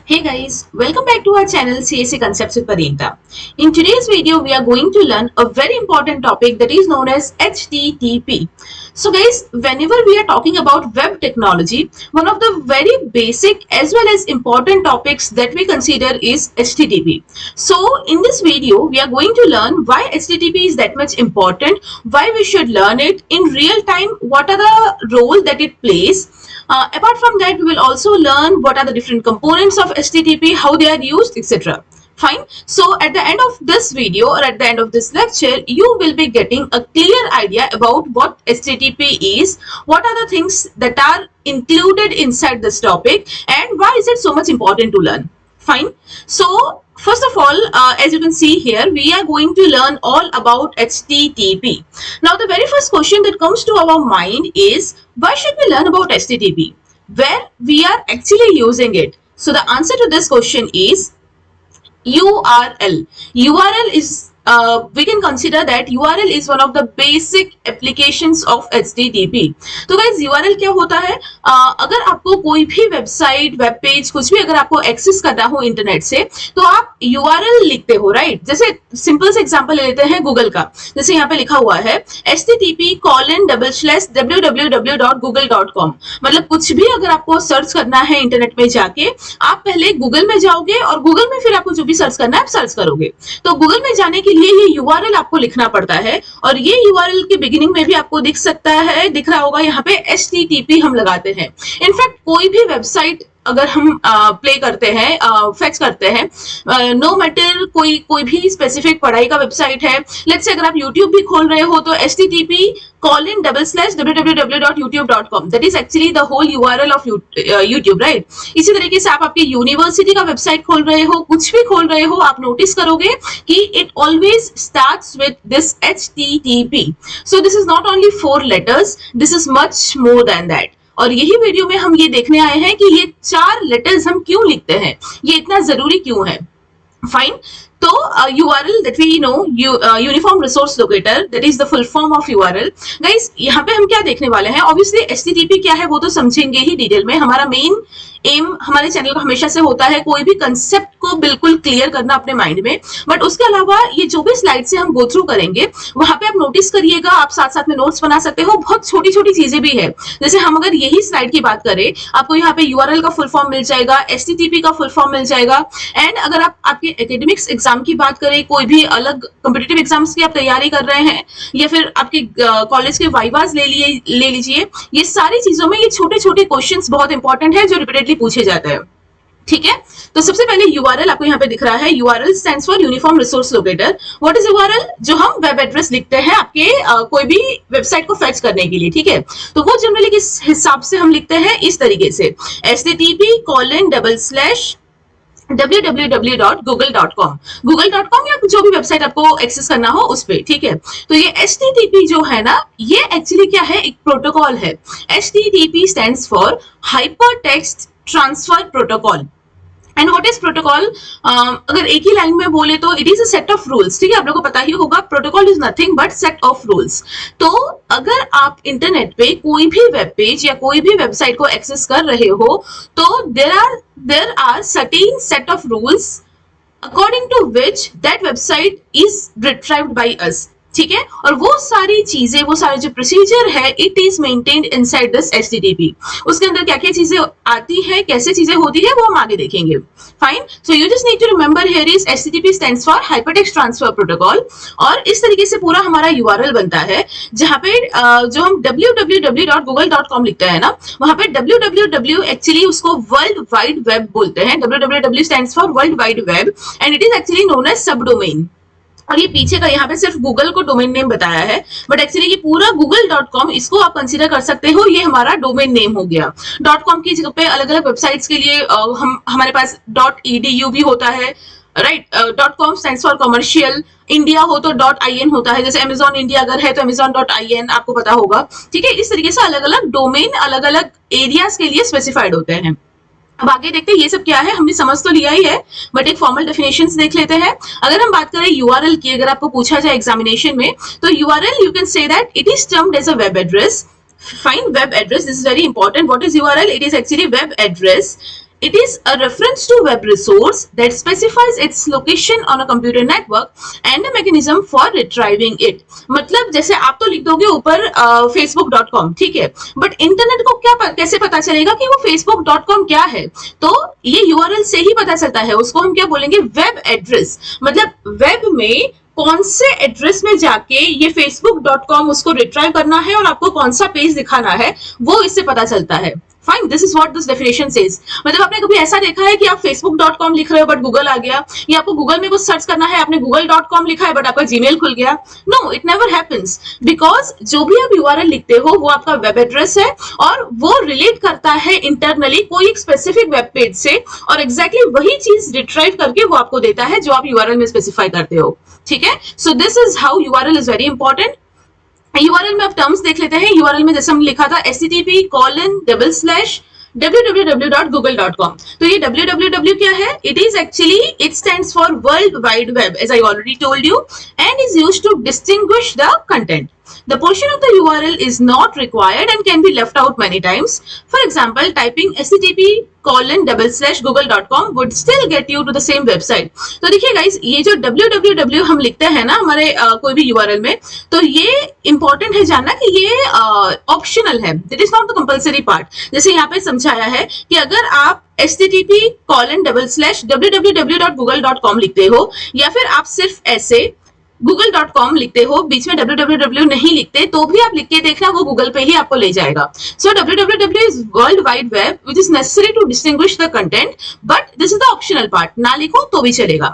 Hey guys, welcome back to our channel CSC Concepts with Parinta. In today's video, we are going to learn a very important topic that is known as HTTP. So guys, whenever we are talking about web technology, one of the very basic as well as important topics that we consider is HTTP. So in this video, we are going to learn why HTTP is that much important, why we should learn it in real time, what are the role that it plays. Apart from that, we will also learn what are the different components of HTTP, how they are used, etc. Fine. So at the end of this video or at the end of this lecture, you will be getting a clear idea about what HTTP is, what are the things that are included inside this topic, and why is it so much important to learn. Fine. So first of all, as you can see here, we are going to learn all about HTTP. Now, the very first question that comes to our mind is, why should we learn about HTTP? Where we are actually using it? So the answer to this question is URL. URL is we can consider that URL is one of the basic applications of HTTP. तो guys URL क्या होता है? अगर आपको कोई भी website, web page, कुछ भी अगर आपको एक्सेस करना हो इंटरनेट से, तो आप URL लिखते हो, राइट? जैसे सिंपल से एग्जांपल ले लेते हैं गूगल का. जैसे यहाँ पे लिखा हुआ है http://www.google.com. मतलब कुछ भी अगर आपको सर्च करना है इंटरनेट में जाके, आप पहले गूगल में जाओगे और गूगल में फिर आपको जो भी सर्च करना है आप सर्च करोगे. तो गूगल में जाने के लिए ये URL आपको लिखना पड़ता है, और ये URL के बिगिनिंग में भी आपको दिख सकता है, दिख रहा होगा यहाँ पे HTTP हम लगाते हैं. इनफैक्ट कोई भी वेबसाइट अगर हम प्ले करते हैं, फेच करते हैं, नो मैटर कोई भी स्पेसिफिक पढ़ाई का वेबसाइट है, लेट्स से अगर आप यूट्यूब भी खोल रहे हो तो http://www.youtube.com, that is actually the whole URL of YouTube, right? इसी तरीके से आप आपके यूनिवर्सिटी का वेबसाइट खोल रहे हो, कुछ भी खोल रहे हो, आप नोटिस करोगे कि it always starts with this HTTP. So this is not only 4 letters, this is much more than that. और यही वीडियो में हम ये देखने आए हैं कि ये 4 लेटर्स हम क्यों लिखते हैं, ये इतना जरूरी क्यों है. फाइन. तो URL that we know, uniform resource locator, that is the full form of URL. Guys यहाँ पे हम क्या देखने वाले हैं? ऑब्वियसली HTTP क्या है वो तो समझेंगे ही डिटेल में. हमारा मेन एम हमारे चैनल का हमेशा से होता है कोई भी कंसेप्ट को बिल्कुल क्लियर करना अपने माइंड में. बट उसके अलावा ये जो भी स्लाइड से हम गो थ्रू करेंगे वहां पे आप नोटिस करिएगा, आप साथ साथ में नोट्स बना सकते हो. बहुत छोटी छोटी चीजें भी है. जैसे हम अगर यही स्लाइड की बात करें, आपको यहाँ पे URL का फुल फॉर्म मिल जाएगा, HTTP का फुल फॉर्म मिल जाएगा. एंड अगर आप आपके एकेडमिक्स एग्जाम की बात करें, कोई भी अलग कॉम्पिटिटिव एग्जाम्स की आप तैयारी कर रहे हैं, या फिर आपके कॉलेज के वाइवास ले लीजिए, ये सारी चीजों में ये छोटे छोटे क्वेश्चंस बहुत इंपॉर्टेंट है जो रिपीटेडली पूछे जाते हैं. ठीक है. तो सबसे पहले URL आपको यहाँ पे दिख रहा है. URL stands for uniform resource locator. What is URL? जो हम वेब एड्रेस लिखते हैं आपके कोई भी वेबसाइट को फेच करने के लिए. ठीक है. तो वो जनरली किस हिसाब से हम लिखते हैं? इस तरीके से http://www.google.com. google.com या जो भी वेबसाइट आपको एक्सेस करना हो उस पे. ठीक है. तो ये HTTP जो है ना, ये एक्चुअली क्या है? एक प्रोटोकॉल है. HTTP stands for hypertext transfer protocol. And what is protocol? अगर एक ही लाइन में बोले तो it is a set of rules. ठीक है, आप लोगों को पता ही होगा protocol is nothing but set of rules. तो अगर आप इंटरनेट पे कोई भी वेब पेज या कोई भी वेबसाइट को एक्सेस कर रहे हो, तो there are certain set of rules according to which that website is retrieved by us. ठीक है. और वो सारी चीजें, वो सारे जो प्रोसीजर है, it is maintained inside this HTTP. उसके अंदर क्या क्या चीजें आती है, कैसे चीजें होती है, वो हम आगे देखेंगे. Fine. So you just need to remember here is HTTP stands for hypertext transfer protocol. और इस तरीके से पूरा हमारा URL बनता है, जहां पे जो हम www.google.com लिखते हैं ना, वहां पे www एक्चुअली उसको वर्ल्ड वाइड वेब बोलते हैं. www stands for world wide web and it is actually known as sub domain. और ये पीछे का यहाँ पे सिर्फ गूगल को डोमेन नेम बताया है, बट एक्चुअली ये पूरा google.com, इसको आप कंसीडर कर सकते हो, ये हमारा डोमेन नेम हो गया. .com की जगह पे अलग अलग वेबसाइट्स के लिए हमारे पास .edu भी होता है, right? .com stands for commercial. India हो तो .in होता है. जैसे अमेजॉन इंडिया अगर है तो amazon.in, आपको पता होगा. ठीक है. इस तरीके से अलग अलग डोमेन अलग अलग एरियाज के लिए स्पेसिफाइड होते हैं. अब आगे देखते हैं ये सब क्या है. हमने समझ तो लिया ही है, बट एक फॉर्मल डेफिनेशंस देख लेते हैं. अगर हम बात करें URL की, अगर आपको पूछा जाए एग्जामिनेशन में, तो URL you can say that it is termed as a web address. Fine. Web address, this is very important. What is URL? It is actually web address It is a reference to web resource that specifies its location on a computer network and a mechanism for retrieving it. मतलब जैसे आप तो लिख दोगे ऊपर facebook.com, ठीक है, but internet को क्या कैसे पता चलेगा कि वो facebook.com क्या है? तो ये URL से ही पता चलता है. उसको हम क्या बोलेंगे? Web address. मतलब वेब में कौन से एड्रेस में जाके ये facebook.com उसको रिट्राइव करना है और आपको कौन सा पेज दिखाना है, वो इससे पता चलता है. Fine, this is what this definition says. मतलब आपने कभी ऐसा देखा है कि आप facebook.com लिख रहे हो बट गूगल आ गया, या आपको गूगल में कुछ सर्च करना है, आपने google.com लिखा है बट आपका जीमेल खुल गया? No, it never happens, because जो भी आप URL लिखते हो वो आपका वेब एड्रेस है और वो रिलेट करता है इंटरनली कोई एक स्पेसिफिक वेब पेज से, और एग्जैक्टली वही चीज रिट्राइव करके वो आपको देता है जो आप URL में स्पेसिफाई करते हो. ठीक है, so this is how URL is very important. URL में अब टर्म्स देख लेते हैं. URL में जैसे हमने लिखा था http://www.google.com. तो ये www क्या है? It is actually, it stands for World Wide Web, as I already told you, and is used to distinguish the content. The portion of the URL is not required and can be left out many times. For example, typing http://google.com would still get you to the same website. तो देखिए guys, ये जो www हम लिखते हैं ना हमारे कोई भी URL में, तो ये important है जानना कि ये optional है. It is not the compulsory part. जैसे यहाँ पे समझाया है कि अगर आप http://www.google.com लिखते हो या फिर आप सिर्फ ऐसे google.com लिखते हो, बीच में www नहीं लिखते, तो भी आप लिख के देखना, वो गूगल पे ही आपको ले जाएगा. So www is World Wide Web which is necessary to distinguish the content, but this is the optional part. ना लिखो तो भी चलेगा.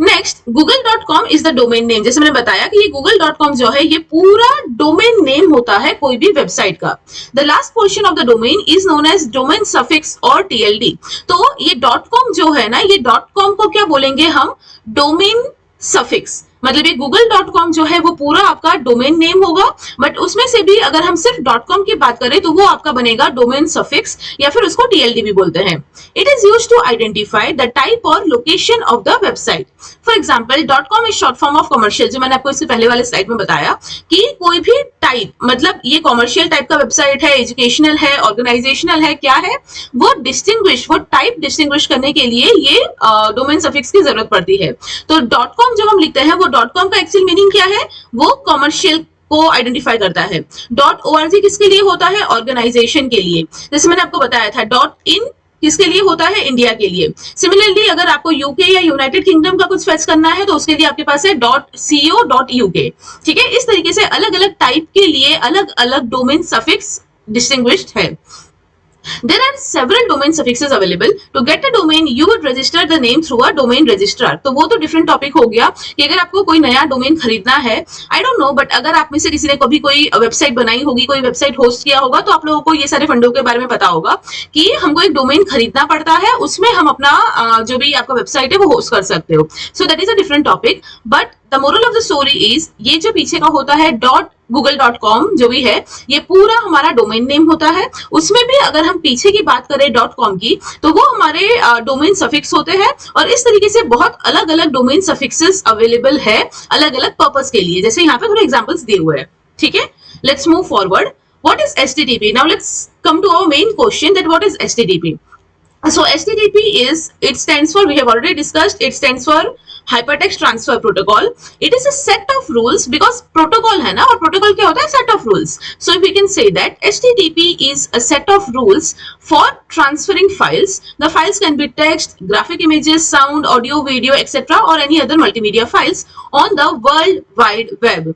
Next, google.com is the domain name. जैसे मैंने बताया कि ये google.com जो है ये पूरा डोमेन नेम होता है कोई भी वेबसाइट का. The last portion of the domain is known as domain suffix or TLD. तो ये .com जो है ना, ये .com को क्या बोलेंगे हम? Domain suffix. मतलब ये google.com जो है वो पूरा आपका डोमेन नेम होगा, बट उसमें से भी अगर हम सिर्फ .com की बात करें तो वो आपका बनेगा डोमेन सफिक्स, या फिर उसको TLD भी बोलते हैं. It is used to identify the type और location of the website. For example, .com is short form of commercial, जो मैंने आपको इससे पहले वाले स्लाइड में बताया कि कोई भी टाइप, मतलब ये कमर्शियल टाइप का वेबसाइट है, एजुकेशनल है, ऑर्गेनाइजेशनल है, क्या है, वो डिस्टिंग्विश, वो टाइप डिस्टिंग्विश करने के लिए ये डोमेन सफिक्स की जरूरत पड़ती है. तो .com जो हम लिखते हैं वो .com का एक्चुअल मीनिंग क्या है? वो कमर्शियल को आइडेंटिफाई करता है. .org किसके लिए होता है? ऑर्गेनाइजेशन के लिए. जैसे मैंने आपको बताया था, .in किसके लिए होता है? इंडिया के लिए. सिमिलरली अगर आपको यूके या यूनाइटेड किंगडम का कुछ फेच करना है तो उसके लिए आपके पास है .co.uk. ठीक है, इस तरीके से अलग अलग टाइप के लिए अलग अलग डोमेन सफिक्स डिस्टिंग्विश्ड है. There are several domain suffixes available. To get a domain, you would register the name through a domain registrar. तो वो तो डिफरेंट टॉपिक हो गया कि अगर आपको कोई नया डोमेन खरीदना है, आई डोंट नो, बट अगर आप में से किसी ने कभी कोई वेबसाइट बनाई होगी, कोई वेबसाइट होस्ट किया होगा, तो आप लोगों को ये सारे फंडों के बारे में पता होगा कि हमको एक डोमेन खरीदना पड़ता है, उसमें हम अपना जो भी आपका वेबसाइट है वो होस्ट कर सकते हो. So that is a different topic, but the moral of the story is ये जो पीछे का होता है google.com जो भी है, ये पूरा हमारा डोमेन नेम होता है. उसमें भी अगर हम पीछे की बात करें .com की, तो वो हमारे डोमेन सफिक्स होते हैं, और इस तरीके से बहुत अलग अलग डोमेन सफिक्सेस अवेलेबल है अलग अलग पर्पस के लिए. जैसे यहाँ पे थोड़े एग्जांपल्स दिए हुए हैं. ठीक है, let's move forward. What is HTTP? Now let's come to our main question, that what is HTTP. So HTTP is, it stands for, we have already discussed, it stands for Hypertext Transfer Protocol. It is a set of rules, because protocol है ना, और protocol क्या होता है? Set of rules. So we can say that HTTP is a set of rules for transferring files. The files can be text, graphic images, sound, audio, video, etc. or any other multimedia files on the World Wide Web.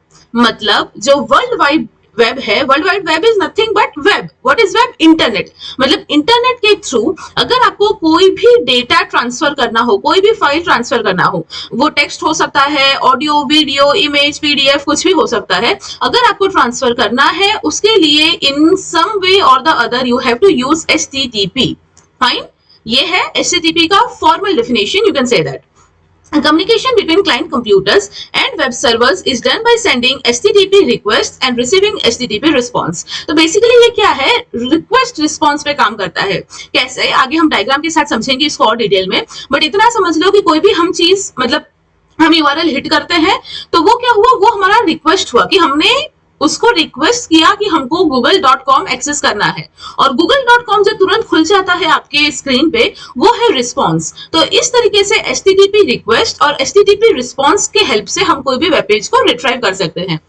मतलब जो World Wide web है, world wide web is nothing but web. What is web? Internet. मतलब internet के through अगर आपको कोई भी data transfer करना हो, कोई भी फाइल ट्रांसफर करना हो, वो टेक्स्ट हो सकता है, ऑडियो, वीडियो, इमेज, PDF, कुछ भी हो सकता है, अगर आपको ट्रांसफर करना है उसके लिए इन some way or the other you have to use HTTP. Fine, ये है HTTP का formal definition. You can say that communication between client computers and web servers is done by sending HTTP requests and receiving HTTP response. तो basically ये क्या है? Request response पे काम करता है. कैसे? आगे हम डायग्राम के साथ समझेंगे इसको और डिटेल में, बट इतना समझ लो कि कोई भी हम चीज, मतलब हम URL हिट करते हैं तो वो क्या हुआ? वो हमारा रिक्वेस्ट हुआ कि हमने उसको रिक्वेस्ट किया कि हमको google.com एक्सेस करना है, और google.com जो तुरंत खुल जाता है आपके स्क्रीन पे, वो है रिस्पॉन्स। तो इस तरीके से HTTP रिक्वेस्ट और HTTP रिस्पॉन्स के हेल्प से हम कोई भी वेब पेज को रिट्राइव कर सकते हैं।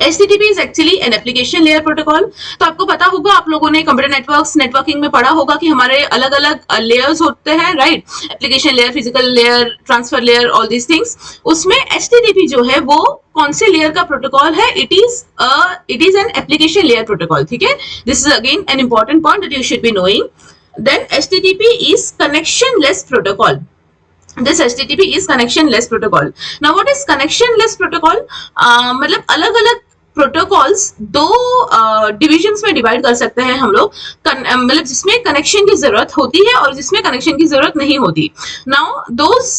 HTTP is actually an application layer protocol। तो आपको पता होगा, आप लोगों ने कंप्यूटर नेटवर्किंग में पढ़ा होगा कि हमारे अलग अलग लेयर्स होते हैं, right? Application layer, physical layer, transfer layer, all these things. उसमें HTTP जो है वो कौन से लेयर का प्रोटोकॉल है? It is an application layer protocol, ठीक है? This is again an important point that you should be knowing. Then HTTP is connectionless protocol। This HTTP is connectionless protocol। Now what is connectionless protocol? मतलब अलग अलग protocols दो divisions में divide कर सकते हैं हम लोग, मतलब जिसमें कनेक्शन की जरूरत होती है और जिसमें कनेक्शन की जरूरत नहीं होती। Now those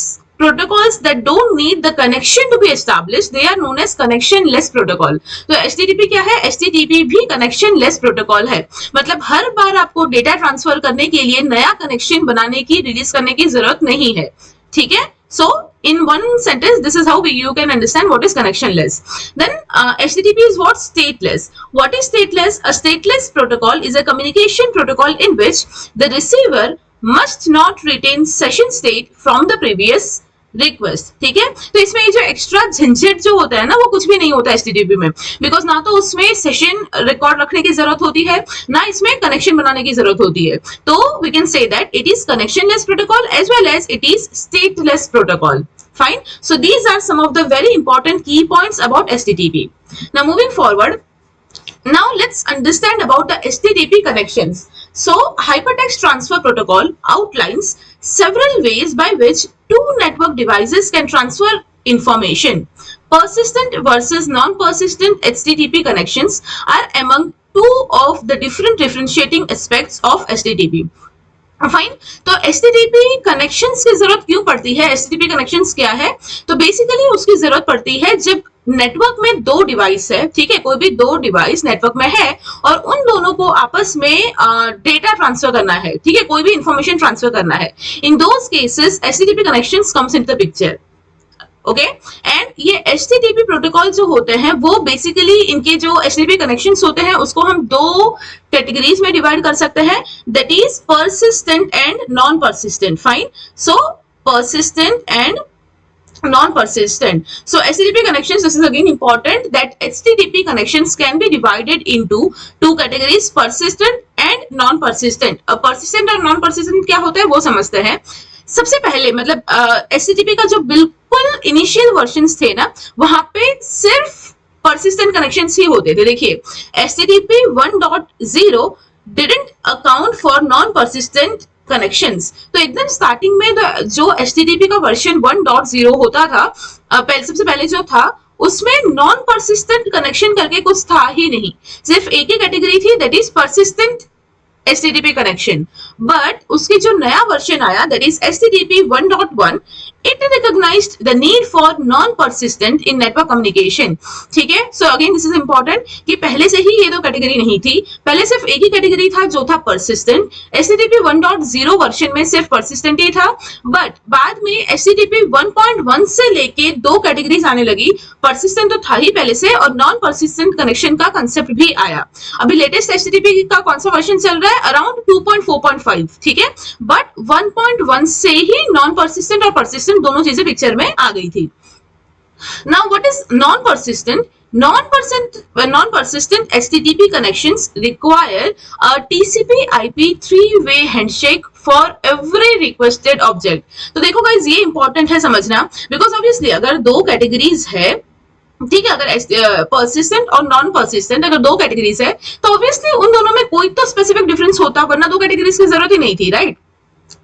protocols that don't need the connection to be established, they are known as connectionless protocol। तो HTTP क्या है? HTTP भी connectionless protocol है। मतलब हर बार आपको डेटा ट्रांसफर करने के लिए नया कनेक्शन बनाने की, रिलीज करने की जरूरत नहीं है, ठीक है? So in one sentence, this is how you can understand what is connectionless। Then HTTP is what? Stateless। What is stateless? A stateless protocol is a communication protocol in which the receiver must not retain session state from the previous request, ठीक है? तो इसमें ये जो extra झंझट जो होता है ना, वो कुछ भी नहीं होता HTTP में, बिकॉज ना तो उसमें सेशन रिकॉर्ड रखने की जरूरत होती है, ना इसमें कनेक्शन बनाने की जरूरत होती है। तो we can say that it is connectionless protocol as well as it is stateless protocol. Fine. So these are some of the very important key points about HTTP. Now moving forward, now let's understand about the HTTP connections. So Hypertext Transfer Protocol outlines several ways by which two network devices can transfer information. Persistent versus non-persistent HTTP connections are among two of the differentiating aspects of HTTP. Fine. तो HTTP connections की जरूरत क्यों पड़ती है? HTTP connections क्या है? तो basically उसकी जरूरत पड़ती है जब नेटवर्क में दो डिवाइस है, ठीक है? कोई भी दो डिवाइस नेटवर्क में है और उन दोनों को आपस में डेटा ट्रांसफर करना है, ठीक है? कोई भी इंफॉर्मेशन ट्रांसफर करना है। In those cases HTTP connections comes into the picture, okay? And ये HTTP प्रोटोकॉल जो होते हैं वो बेसिकली इनके जो HTTP कनेक्शंस होते हैं उसको हम दो कैटेगरीज में डिवाइड कर सकते हैं, that is persistent and non-persistent। Fine. So persistent and non-persistent। So HTTP connections, this is again important that HTTP connections can be divided into two categories, persistent and non-persistent। अब persistent और non-persistent क्या होता है वो समझते हैं। सबसे पहले मतलब HTTP का जो बिल्कुल इनिशियल वर्जन्स थे ना, वहां पे सिर्फ persistent connections ही होते थे। देखिए HTTP 1.0 didn't account for non-persistent connections. तो एकदम स्टार्टिंग में जो HTTP का वर्जन 1.0 होता था, सबसे पहले जो था उसमें नॉन परसिस्टेंट कनेक्शन करके कुछ था ही नहीं, सिर्फ एक ही कैटेगरी थी, that is persistent HTTP connection. But उसकी जो नया वर्जन आया that is HTTP 1.1, it recognized the need for non-persistent in network communication। ठीक है? So again this is important कि पहले से ही ये दो कैटेगरी नहीं थी, पहले सिर्फ एक ही कैटेगरी था जो था persistent। HTTP 1.0 वर्जन में सिर्फ persistent ही था, बट बाद में HTTP 1.1 से लेके दो कैटेगरीज आने लगी। persistent तो था ही पहले से और नॉन persistent कनेक्शन का कंसेप्ट भी आया। अभी लेटेस्ट HTTP का कौन सा वर्जन चल रहा है? अराउंड 2.4.5, ठीक है? बट 1.1 से ही नॉन persistent और persistent दोनों चीजें पिक्चर में आ गई थी। Now what is non-persistent? Non-persistent HTTP connections require a TCP/IP three-way handshake for every requested object। तो देखो गाइस ये इंपॉर्टेंट है समझना, बिकॉज ऑब्वियसली अगर दो कैटेगरीज है, ठीक है, अगर persistent और नॉन persistent अगर दो कैटेगरीज है तो ऑब्वियसली उन दोनों में कोई तो स्पेसिफिक डिफरेंस होता, वरना दो कैटेगरीज की जरूरत ही नहीं थी, राइट?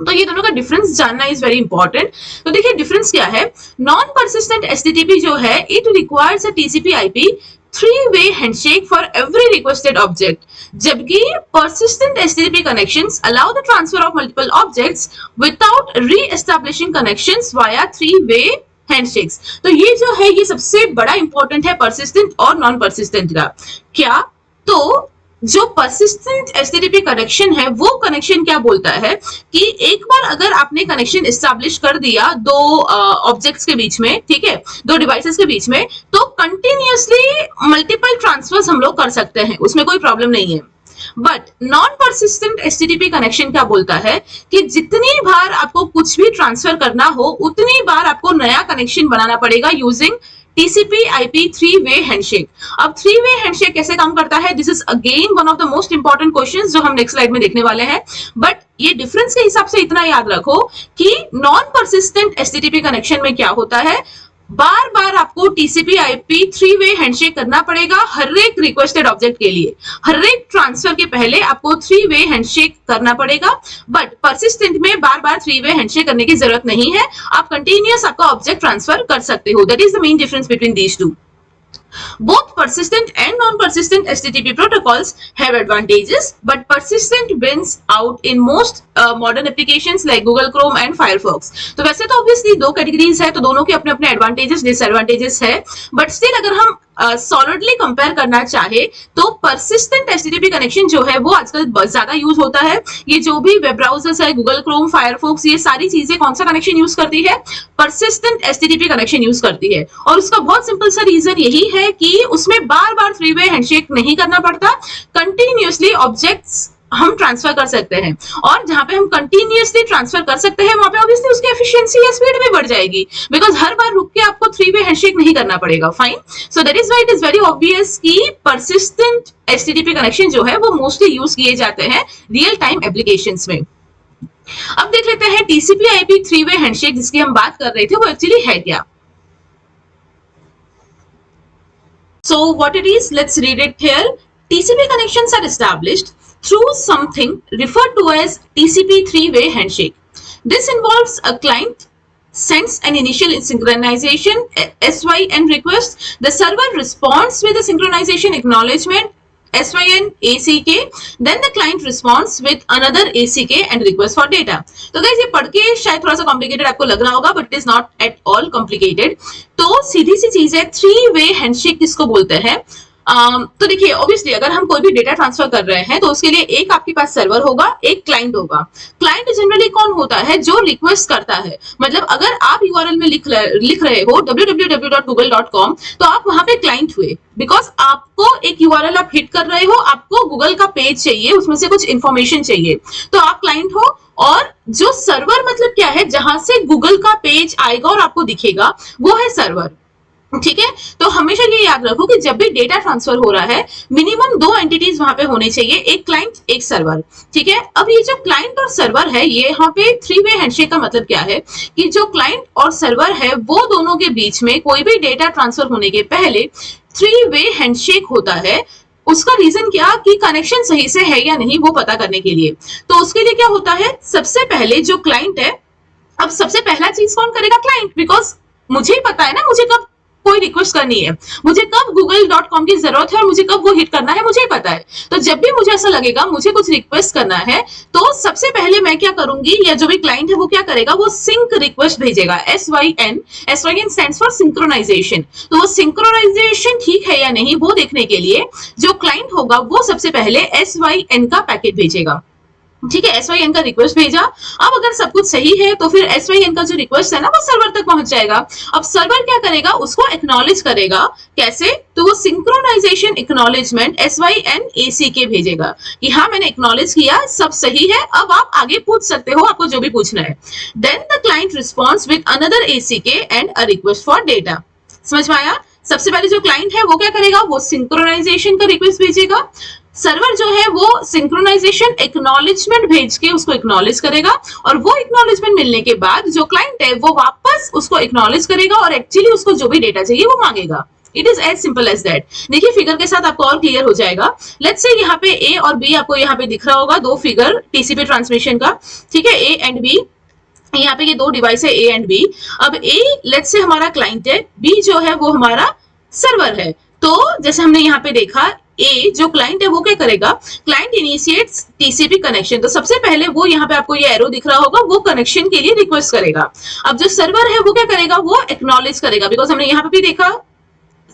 तो ये दोनों का डिफरेंस जानना इज वेरी इंपॉर्टेंट। तो देखिए डिफरेंस क्या है। नॉन परसिस्टेंट HTTP जो है it requires a TCP/IP three-way handshake for every requested object, जबकि persistent HTTP connections allow the transfer of multiple objects without re-establishing connections via three-way handshakes। तो ये जो है ये सबसे बड़ा इंपॉर्टेंट है persistent और नॉन persistent का। क्या? तो जो परसिस्टेंट एचटीटीपी कनेक्शन है वो कनेक्शन क्या बोलता है कि एक बार अगर आपने कनेक्शन एस्टैब्लिश कर दिया दो ऑब्जेक्ट्स के बीच में, ठीक है, दो डिवाइसेस के बीच में, तो कंटिन्यूअसली मल्टीपल ट्रांसफर्स हम लोग कर सकते हैं, उसमें कोई प्रॉब्लम नहीं है। But non persistent HTTP connection क्या बोलता है कि जितनी बार आपको कुछ भी ट्रांसफर करना हो उतनी बार आपको नया कनेक्शन बनाना पड़ेगा using TCP IP three way handshake. अब थ्री वे हैंडशेक कैसे काम करता है, this is again one of the most important questions जो हम नेक्स्ट स्लाइड में देखने वाले हैं। बट ये डिफरेंस के हिसाब से इतना याद रखो कि नॉन परसिस्टेंट एचटीटीपी कनेक्शन में क्या होता है, बार बार आपको TCP IP three way handshake करना पड़ेगा हर एक रिक्वेस्टेड ऑब्जेक्ट के लिए, हर एक ट्रांसफर के पहले आपको थ्री वे हैंडशेक करना पड़ेगा। बट परसिस्टेंट में बार बार थ्री वे हैंडशेक करने की जरूरत नहीं है, आप कंटिन्यूअस आपका ऑब्जेक्ट ट्रांसफर कर सकते हो। That is the main difference between these two. Both persistent and non-persistent HTTP protocols have advantages, but persistent wins out in most modern applications like Google Chrome and Firefox. तो वैसे तो obviously दो categories है, तो दोनों के अपने अपने एडवांटेजेस डिसएडवांटेजेस है, बट स्टिल अगर हम सॉलिडली कंपेयर करना चाहे तो परसिस्टेंट एचटीटीपी कनेक्शन जो है वो आजकल बहुत ज्यादा यूज होता है। ये जो भी वेब ब्राउजर्स है, गूगल क्रोम, फायरफॉक्स, ये सारी चीजें कौन सा कनेक्शन यूज करती है, परसिस्टेंट एचटीटीपी कनेक्शन यूज करती है। और उसका बहुत सिंपल सा रीजन यही है कि उसमें बार बार थ्री वे हैंडशेक नहीं करना पड़ता, कंटिन्यूअसली ऑब्जेक्ट्स हम ट्रांसफर कर सकते हैं, और जहां पे हम कंटिन्यूअसली ट्रांसफर कर सकते हैं वहां पे ऑब्वियसली उसकी एफिशिएंसी या स्पीड भी बढ़ जाएगी, बिकॉज हर बार रुक के आपको थ्री वे हैंडशेक नहीं करना पड़ेगा। Fine, so that is why it is very obvious कि परसिस्टेंट एचटीटीपी कनेक्शन जो है वो मोस्टली यूज किए जाते हैं रियल टाइम एप्लीकेशंस में। अब देख लेते हैं TCP IP three way handshake जिसकी हम बात कर रहे थे वो एक्चुअली है क्या। So what it is, let's read it here. TCP connections are established through something referred to as TCP three-way handshake. This involves a client sends an initial synchronization SYN request. The server responds with a synchronization acknowledgement SYN ACK. Then the client responds with another ACK and request for data. तो guys ये पढ़ के शायद थोड़ा सा complicated आपको लग रहा होगा, but it is not at all complicated. तो सीधी सी चीज है, थ्री वे हैंडशेक किसको बोलते हैं। तो देखिए ऑब्वियसली अगर हम कोई भी डेटा ट्रांसफर कर रहे हैं तो उसके लिए एक आपके पास सर्वर होगा, एक क्लाइंट होगा। क्लाइंट जनरली कौन होता है, जो रिक्वेस्ट करता है। मतलब अगर आप यूआरएल में लिख रहे हो www.google.com तो आप वहां पे क्लाइंट हुए, बिकॉज आपको एक यूआरएल आप हिट कर रहे हो, आपको गूगल का पेज चाहिए, उसमें से कुछ इंफॉर्मेशन चाहिए, तो आप क्लाइंट हो। और जो सर्वर मतलब क्या है, जहां से गूगल का पेज आएगा और आपको दिखेगा, वो है सर्वर। ठीक है, तो हमेशा ये याद रखो कि जब भी डेटा ट्रांसफर हो रहा है मिनिमम दो एंटिटीज वहां पे होने चाहिए, एक क्लाइंट एक सर्वर। ठीक है, अब ये जो क्लाइंट और सर्वर है, ये यहाँ पे थ्री वे हैंडशेक का मतलब क्या है कि जो क्लाइंट और सर्वर है वो दोनों के बीच में कोई भी डेटा ट्रांसफर होने के पहले थ्री वे हैंडशेक होता है। उसका रीजन क्या कि कनेक्शन सही से है या नहीं वो पता करने के लिए। तो उसके लिए क्या होता है, सबसे पहले जो क्लाइंट है, अब सबसे पहला चीज कौन करेगा, क्लाइंट, बिकॉज मुझे ही पता है ना मुझे कब कोई रिक्वेस्ट करनी है, मुझे कब google.com की जरूरत है और मुझे कब वो हिट करना है मुझे ही पता है। तो जब भी मुझे ऐसा लगेगा मुझे कुछ रिक्वेस्ट करना है तो सबसे पहले मैं क्या करूंगी, या जो भी क्लाइंट है वो क्या करेगा, वो सिंक रिक्वेस्ट भेजेगा, SYN स्टैंड्स फॉर सिंक्रोनाइजेशन। तो वो सिंक्रोनाइजेशन ठीक है या नहीं वो देखने के लिए जो क्लाइंट होगा वो सबसे पहले SYN का पैकेट भेजेगा। ठीक है, SYN का रिक्वेस्ट भेजा। अब अगर सब कुछ सही है तो फिर SYN का जो रिक्वेस्ट है ना वो सर्वर तक पहुंच जाएगा। अब सर्वर क्या करेगा, उसको एक्नॉलेज करेगा। कैसे, तो वो सिंक्रोनाइजेशन एक्नॉलेजमेंट SYN ACK भेजेगा कि हाँ मैंने एक्नॉलेज किया, सब सही है, अब आप आगे पूछ सकते हो, आपको जो भी पूछना है। Then the client response with another ACK and a request for data. समझ में आया। सबसे पहले जो क्लाइंट है वो क्या करेगा, वो सिंक्रोनाइजेशन का रिक्वेस्ट भेजेगा। सर्वर जो है वो सिंक्रोनाइजेशन एक्नॉलेजमेंट भेज के उसको एक्नॉलेज करेगा, और वो एक्नॉलेजमेंट मिलने के बाद जो क्लाइंट है वो वापस उसको एक्नॉलेज करेगा और एक्चुअली उसको जो भी डेटा चाहिए वो मांगेगा। It is as simple as that. देखिए फिगर के साथ आपको और क्लियर हो जाएगा। लेट्स से यहाँ पे ए और बी आपको यहाँ पे दिख रहा होगा, दो फिगर टीसीपी ट्रांसमिशन का। ठीक है, ए एंड बी, यहाँ पे ये दो डिवाइस है ए एंड बी। अब ए लेट्स से हमारा क्लाइंट है, बी जो है वो हमारा सर्वर है। तो जैसे हमने यहाँ पे देखा, ए जो क्लाइंट है वो क्या करेगा, क्लाइंट इनिशिएट्स टीसीपी कनेक्शन। तो सबसे पहले वो यहाँ पे आपको ये एरो दिख रहा होगा, वो कनेक्शन के लिए रिक्वेस्ट करेगा। अब जो सर्वर है वो क्या करेगा, वो एक्नॉलेज करेगा, बिकॉज हमने यहाँ पे भी देखा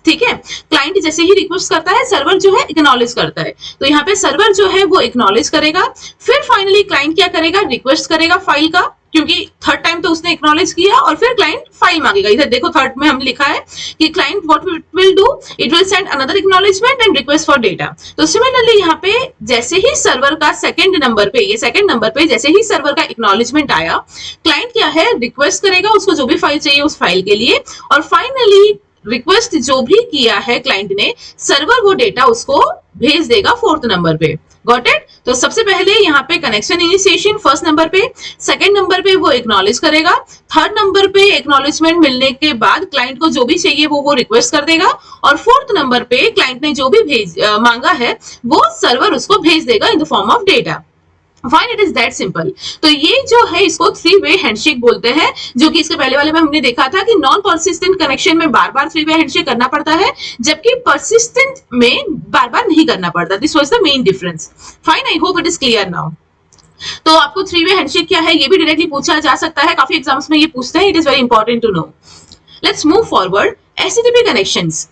ठीक है। क्लाइंट जैसे ही रिक्वेस्ट करता है, सर्वर जो है एक्नॉलेज करता है, तो यहाँ पे सर्वर जो है वो एक्नॉलेज करेगा। फिर फाइनली क्लाइंट क्या करेगा, रिक्वेस्ट करेगा फाइल का, क्योंकि थर्ड टाइम तो उसने एक्नॉलेज किया, और फिर क्लाइंट फाइल मांगेगा। इधर देखो थर्ड में हम लिखा है कि client what will do, it will send another acknowledgement and request for data. तो सिमिलरली यहाँ पे जैसे ही सर्वर का सेकंड नंबर पे, ये सेकंड नंबर पे जैसे ही सर्वर का एक्नॉलेजमेंट आया, क्लाइंट क्या है, रिक्वेस्ट करेगा उसको जो भी फाइल चाहिए उस फाइल के लिए, और फाइनली रिक्वेस्ट जो भी किया है क्लाइंट ने, सर्वर वो डेटा उसको भेज देगा फोर्थ नंबर पे। Got it? तो सबसे पहले यहाँ पे कनेक्शन इनिशिएशन फर्स्ट नंबर पे, सेकंड नंबर पे वो एक्नॉलेज करेगा, थर्ड नंबर पे एक्नॉलेजमेंट मिलने के बाद क्लाइंट को जो भी चाहिए वो रिक्वेस्ट कर देगा, और फोर्थ नंबर पे क्लाइंट ने जो भी मांगा है वो सर्वर उसको भेज देगा in the form of data. Fine, it is that simple. तो ये जो है इसको थ्री वे हैंडशेक बोलते हैं, जो कि इसके पहले वाले में हमने देखा था कि नॉन परसिस्टेंट कनेक्शन में बार बार थ्री वे हैंडशेक करना पड़ता है, जबकि परसिस्टेंट में बार बार नहीं करना पड़ता। This was the main difference. Fine, I hope it is clear now. तो आपको थ्री वे हैंडशेक क्या है ये भी डायरेक्टली पूछा जा सकता है, काफी एग्जाम्स में ये पूछते हैं। It is very important to know. Let's move forward. HTTP connections.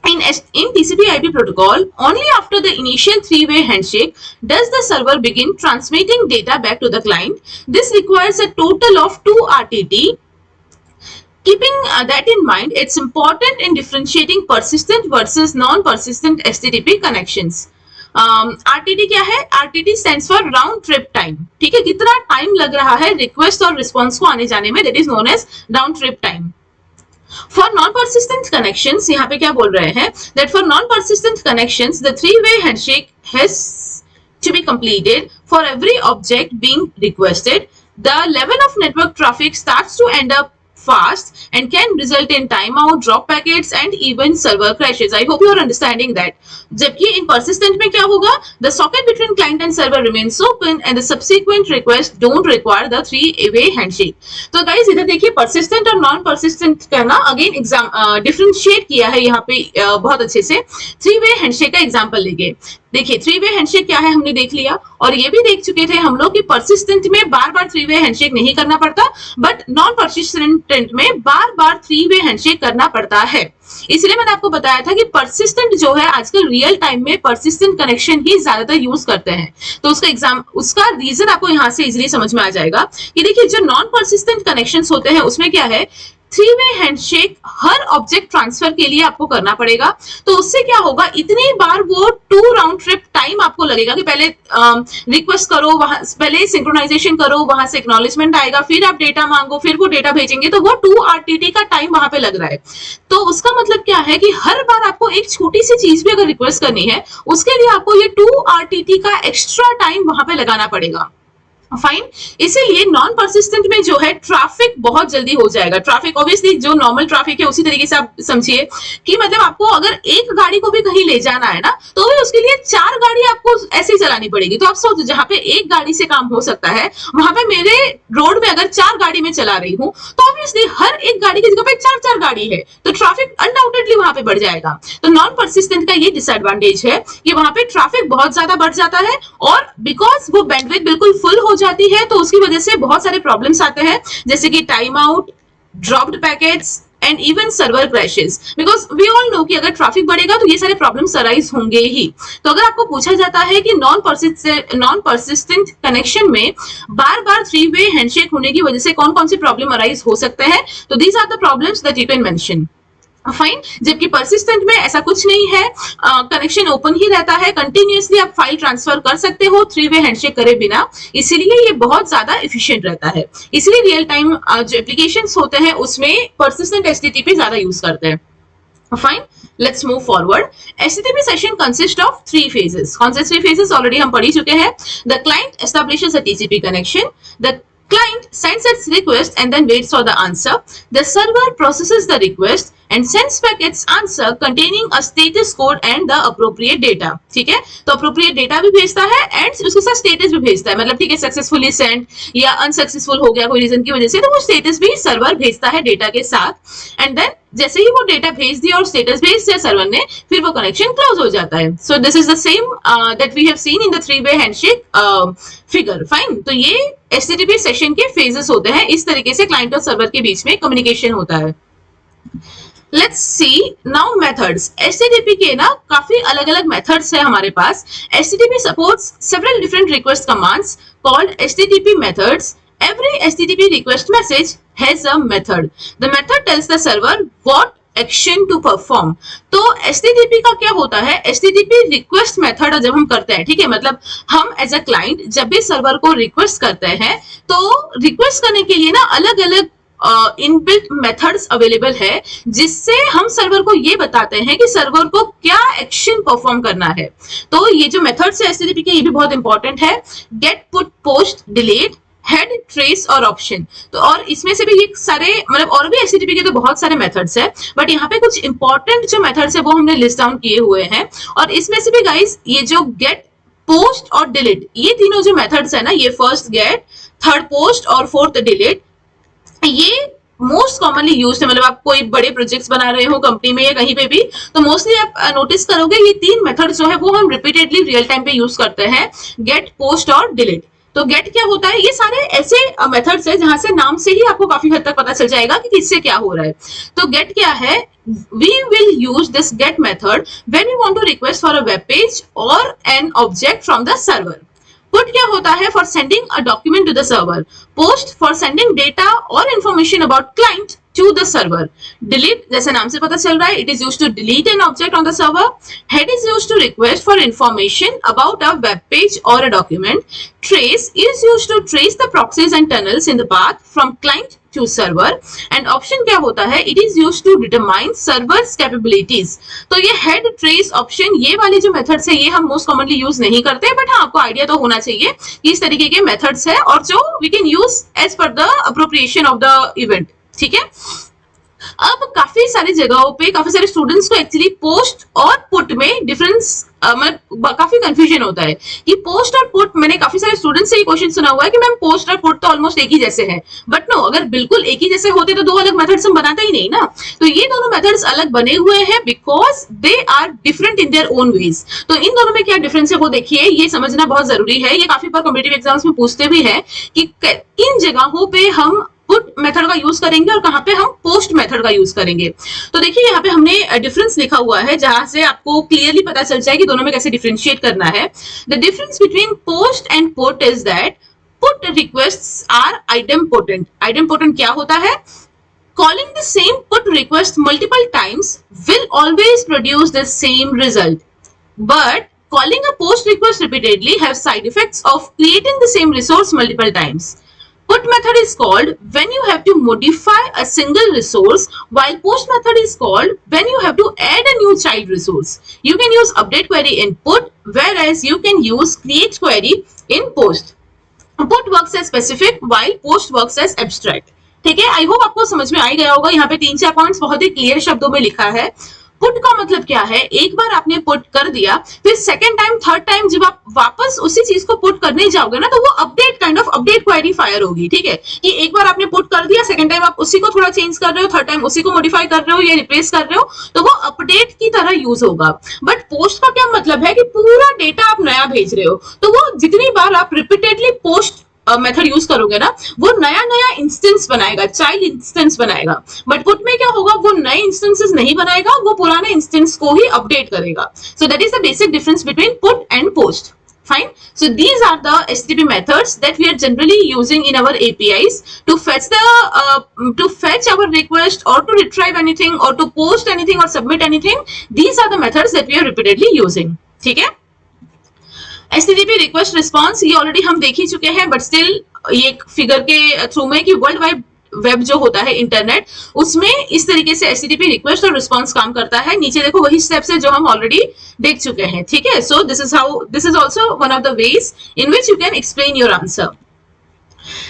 In TCP/IP protocol, only after the initial three-way handshake does the server begin transmitting data back to the client. This requires a total of 2 RTT. Keeping that in mind, it's important in differentiating persistent versus non-persistent HTTP connections. RTT क्या है? RTT stands for round trip time. ठीक है, कितना time लग रहा है request और response को आने जाने में, that is known as round trip time. For non-persistent connections, यहाँ पे क्या बोल रहे हैं, that for non-persistent connections, the three-way handshake has to be completed for every object being requested. The level of network traffic starts to end up fast and can result in timeout, drop packets and even server crashes. I hope you are understanding that. जबकि in persistent में क्या होगा, the socket between client and server remains open and the subsequent requests don't require the three-way handshake. तो guys इधर देखिए persistent और non persistent का ना again differentiate किया है यहाँ पे बहुत अच्छे से three-way handshake का example लेके। देखिए थ्री वे हैंडशेक क्या है हमने देख लिया, और ये भी देख चुके थे हम लोग कि परसिस्टेंट में बार बार थ्री वे हैंडशेक नहीं करना पड़ता, बट नॉन परसिस्टेंट में बार बार थ्री वे हैंडशेक करना पड़ता है। इसलिए मैंने आपको बताया था कि परसिस्टेंट जो है आजकल रियल टाइम में परसिस्टेंट कनेक्शन ही ज्यादातर यूज करते हैं। तो उसका रीजन आपको यहाँ से इजिली समझ में आ जाएगा कि देखिए जो नॉन परसिस्टेंट कनेक्शन होते हैं उसमें क्या है, थ्री वे हैंडशेक हर ऑब्जेक्ट ट्रांसफर के लिए आपको करना पड़ेगा। तो उससे क्या होगा, इतनी बार वो 2 राउंड ट्रिप टाइम आपको लगेगा कि पहले रिक्वेस्ट करो, वहां पहले सिंक्रोनाइजेशन करो, वहां से एक्नॉलेजमेंट आएगा, फिर आप डेटा मांगो, फिर वो डेटा भेजेंगे, तो वो 2 RTT का टाइम वहां पे लग रहा है। तो उसका मतलब क्या है कि हर बार आपको एक छोटी सी चीज भी अगर रिक्वेस्ट करनी है उसके लिए आपको ये 2 RTT का एक्स्ट्रा टाइम वहां पे लगाना पड़ेगा। फाइन, इसीलिए नॉन परसिस्टेंट में जो है ट्रैफिक बहुत जल्दी हो जाएगा। ट्रैफिक ऑब्वियसली जो नॉर्मल ट्रैफिक है उसी तरीके से आप समझिए कि मतलब आपको अगर एक गाड़ी को भी कहीं ले जाना है ना, तो भी उसके लिए 4 गाड़ी आपको ऐसे ही चलानी पड़ेगी। तो आप सोचो जहां पे एक गाड़ी से काम हो सकता है, वहां पे मेरे रोड में अगर 4 गाड़ी में चला रही हूँ तो ऑब्वियसली हर एक गाड़ी की जगह पे 4 गाड़ी है, तो ट्रैफिक अनडाउटेडली वहां पे बढ़ जाएगा। तो नॉन परसिस्टेंट का ये डिसएडवांटेज है कि वहां पे ट्रैफिक बहुत ज्यादा बढ़ जाता है, और बिकॉज वो बैंडविड्थ बिल्कुल फुल हो जाती है तो उसकी वजह से बहुत सारे प्रॉब्लम्स आते हैं, जैसे कि time out, dropped packets and even server crashes. Because we all know कि अगर ट्रैफिक बढ़ेगा तो ये सारे प्रॉब्लम्स अराइज होंगे ही। तो अगर आपको पूछा जाता है कि नॉन परसिस्टेंट कनेक्शन में बार बार थ्री वे हैंडशेक होने की वजह से कौन कौन सी प्रॉब्लम अराइज हो सकते हैं, तो these are the problems that you can mention. Fine, जबकि परसिस्टेंट में ऐसा कुछ नहीं है, कनेक्शन ओपन ही रहता है, कंटिन्यूअसली आप फाइल ट्रांसफर कर सकते हो थ्री वे हैंडशेक करे बिना, इसीलिए ये बहुत ज्यादा एफिशिएंट रहता है। इसलिए रियल टाइम जो एप्लीकेशंस होते हैं उसमें परसिस्टेंट HTTP ज्यादा यूज करते हैं। Fine, let's move forward. HTTP session consists of 3 phases. कौन से 3 phases ऑलरेडी हम पढ़ ही चुके हैं। The client establishes a TCP connection. The client sends its request and then waits for the answer. The server processes the request and sends back its answer containing a status code and the appropriate data. ठीक है, तो appropriate data भी भेजता है and उसके साथ status भी भेजता है। मतलब ठीक है, सक्सेसफुली सेंड या अनसक्सेसफुल हो गया कोई रीजन की वजह से, तो वो स्टेटस भी सर्वर भेजता है डेटा के साथ। एंड देन जैसे ही वो डेटा भेज दिया और स्टेटस भेज दिया सर्वर ने, फिर वो कनेक्शन क्लोज हो जाता है। So this is the same that we have seen in the three way handshake figure. Fine, तो ये HTTP सेशन के फेजेस होते हैं, इस तरीके से क्लाइंट और सर्वर के बीच में कम्युनिकेशन होता है। Let's see now methods. HTTP के ना काफी अलग अलग मेथड्स है हमारे पास। HTTP supports several different request commands called HTTP methods. Every HTTP request message has a method. The method tells the server what action to perform. तो HTTP का क्या होता है? HTTP रिक्वेस्ट मेथड जब हम करते हैं, ठीक है, मतलब हम एज अ क्लाइंट जब भी सर्वर को रिक्वेस्ट करते हैं तो रिक्वेस्ट करने के लिए ना अलग अलग इनबिल्ट मेथड्स अवेलेबल है, जिससे हम सर्वर को ये बताते हैं कि सर्वर को क्या एक्शन परफॉर्म करना है। तो ये जो मेथड्स है एचटीटीपी के, ये भी बहुत इंपॉर्टेंट है। Get, put, post, delete, head, trace और ऑप्शन। तो और इसमें से भी ये सारे, मतलब और भी एचटीटीपी के तो बहुत सारे मेथड्स है, बट यहाँ पे कुछ इंपॉर्टेंट जो मेथड्स है वो हमने लिस्ट डाउन किए हुए हैं। और इसमें से भी गाइस ये जो गेट, पोस्ट और डिलीट, ये तीनों जो मेथड्स है ना, ये फर्स्ट गेट, थर्ड पोस्ट और फोर्थ डिलीट, ये मोस्ट कॉमनली यूज है। मतलब आप कोई बड़े प्रोजेक्ट्स बना रहे हो कंपनी में या कहीं पे भी, तो मोस्टली आप नोटिस करोगे ये तीन मेथड जो है वो हम रिपीटेडली रियल टाइम पे यूज करते हैं, गेट, पोस्ट और डिलीट। तो गेट क्या होता है? ये सारे ऐसे मेथड्स है जहां से नाम से ही आपको काफी हद तक पता चल जाएगा कि किससे क्या हो रहा है। तो गेट क्या है? We will use this get method when we want to request for a web page or an object from the server. Put क्या होता है? For sending a document to the server. Post for sending data or information about client to the server. Delete जैसे नाम से पता चल रहा है, it is used to delete an object on the server. Head is used to request for information about a web page or a document. Trace is used to trace the proxies and tunnels in the path from client to server. And option क्या होता है? It is used to determine server's capabilities. तो ये head, trace, option, ये वाले जो methods है ये हम मोस्ट कॉमनली यूज नहीं करते, बट हाँ आपको आइडिया तो होना चाहिए कि इस तरीके के मेथड्स है और जो we can use as per the appropriation of the event. ठीक है, अब काफी सारी जगहों पे काफी सारे स्टूडेंट्स को एक्चुअली पोस्ट और पुट में डिफरेंस काफी कंफ्यूजन होता है कि पोस्ट और पुट। मैंने काफी सारे स्टूडेंट्स से ये क्वेश्चन सुना हुआ है कि मैम पोस्ट और पुट तो ऑलमोस्ट एक ही जैसे हैं, बट नो, अगर बिल्कुल एक ही जैसे होते तो दो अलग मेथड्स हम बनाते ही नहीं ना। तो ये दोनों मेथड्स अलग बने हुए हैं because they are different in their own ways. तो इन दोनों में क्या डिफरेंस है वो देखिए, ये समझना बहुत जरूरी है। ये काफी बार कॉम्पिटिटिव एग्जाम्स में पूछते भी है कि किन जगहों पे हम पुट मेथड का यूज करेंगे और कहां पे हम पोस्ट मेथड का यूज करेंगे। तो देखिए यहाँ पे हमने डिफरेंस लिखा हुआ है जहां से आपको क्लियरली पता चल जाए कि दोनों में कैसे डिफरेंशिएट करना है। The difference between post and put is that put requests are idempotent. Idempotent क्या होता है? Calling the same put request multiple times will always produce the same result, but calling a post request repeatedly have side effects of creating the same resource multiple times. Put method is called when you have to modify a single resource, while post method is called when you have to add a new child resource. You can use update query in put, whereas you can use create query in post. Put works as specific while post works as abstract. ठीक है, I hope आपको समझ में आ गया होगा। यहाँ पे 3-4 points बहुत ही क्लियर शब्दों में लिखा है। पुट का मतलब क्या है? एक बार आपने पुट कर दिया, फिर सेकंड टाइम, थर्ड टाइम जब आप वापस उसी चीज को पुट करने जाओगे ना, तो वो update kind of update query fire होगी। ठीक है, कि एक बार आपने पुट कर दिया, सेकंड टाइम आप उसी को थोड़ा चेंज कर रहे हो, थर्ड टाइम उसी को मॉडिफाई कर रहे हो या रिप्लेस कर रहे हो, तो वो अपडेट की तरह यूज होगा। बट पोस्ट का क्या मतलब है कि पूरा डेटा आप नया भेज रहे हो, तो वो जितनी बार आप रिपीटेडली पोस्ट मेथड यूज करोगे ना, वो नया नया इंस्टेंस बनाएगा, चाइल्ड इंस्टेंस बनाएगा। बट पुट में क्या होगा? वो नए इंस्टेंसेस नहीं बनाएगा, वो पुराने इंस्टेंस को ही अपडेट करेगा। So that is the basic difference between put and post. Fine. So these are the HTTP methods that we are generally using in our APIs to fetch our request or to retrieve anything or to post anything or submit anything. These are the methods that we are repeatedly using. ठीक है? HTTP request response ये already हम देख ही चुके हैं, but still ये figure के through में कि वर्ल्ड वाइड वेब जो होता है इंटरनेट, उसमें इस तरीके से HTTP रिक्वेस्ट और रिस्पॉन्स काम करता है। नीचे देखो वही स्टेप्स है जो हम ऑलरेडी देख चुके हैं। ठीक है, so this is also one of the ways in which you can explain your answer.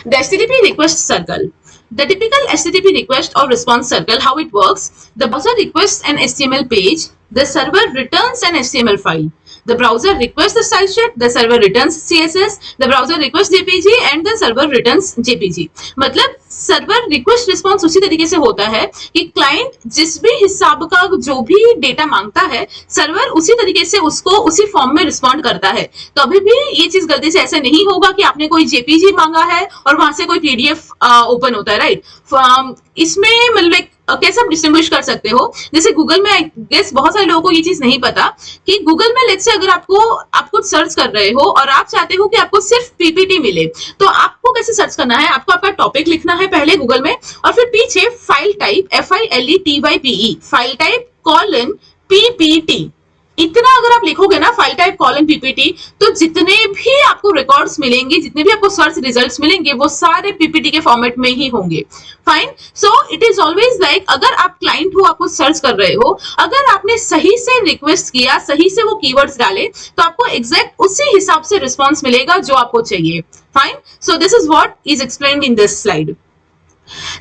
The HTTP request circle. The typical HTTP request or response circle, how it works: the browser requests an HTML page, the server returns an HTML file. The browser requests the style sheet, the server returns CSS, the browser requests JPG and the server returns JPG. मतलब server request response उसी तरीके से होता है कि client जिस भी हिसाब का जो भी डेटा मांगता है, सर्वर उसी तरीके से उसको उसी फॉर्म में रिस्पॉन्ड करता है। तो अभी भी ये चीज गलती से ऐसा नहीं होगा कि आपने कोई जेपीजी मांगा है और वहां से कोई पीडीएफ ओपन होता है, राइट? इसमें मतलब कैसे आप डिस्टिंग्विश कर सकते हो, जैसे गूगल में आई गेस बहुत सारे लोगों को ये चीज नहीं पता कि गूगल में लेट्स से अगर आप कुछ सर्च कर रहे हो और आप चाहते हो कि आपको सिर्फ पीपीटी मिले, तो आपको कैसे सर्च करना है, आपको आपका टॉपिक लिखना है पहले गूगल में और फिर पीछे file type FILETYPE file type colon PPT, इतना अगर आप लिखोगे ना फाइल टाइप कॉलन पीपीटी, तो जितने भी आपको रिकॉर्ड्स मिलेंगे, जितने भी आपको सर्च रिजल्ट्स मिलेंगे, वो सारे पीपीटी के फॉर्मेट में ही होंगे। Fine, so it is always like अगर आप क्लाइंट हो, आपको सर्च कर रहे हो, अगर आपने सही से रिक्वेस्ट किया, सही से वो कीवर्ड्स डाले, तो आपको एग्जैक्ट उसी हिसाब से रिस्पॉन्स मिलेगा जो आपको चाहिए। Fine, so this is what is explained in this slide.